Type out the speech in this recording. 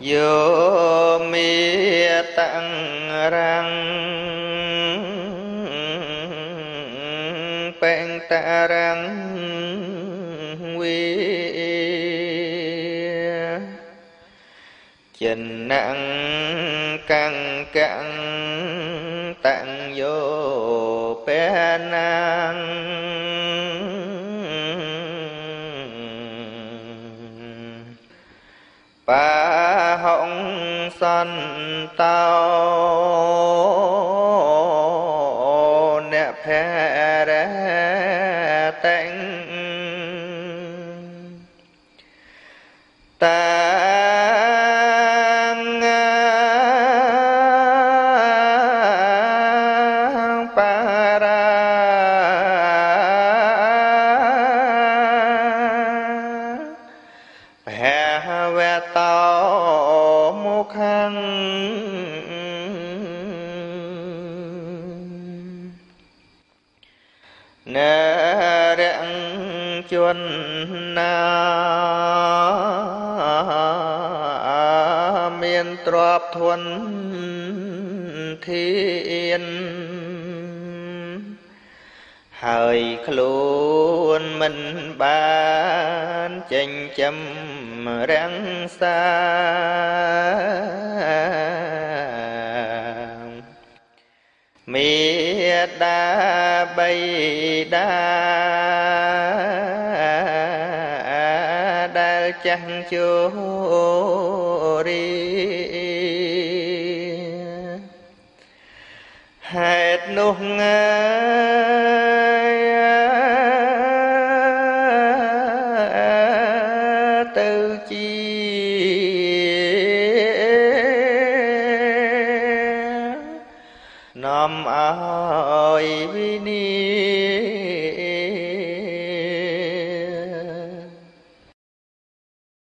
vô mi tăng răng bèn ta răng quy trình nặng căng căng tặng vô bé năng ba hồng sân tao nè phe ra tánh ta nè rạng chuân na miền trọp thuần thiên hơi luôn mình ban chênh châm răng xa miệt đa bay đa đa chẳng chô đi hết nụ tư chi nam ai vi ni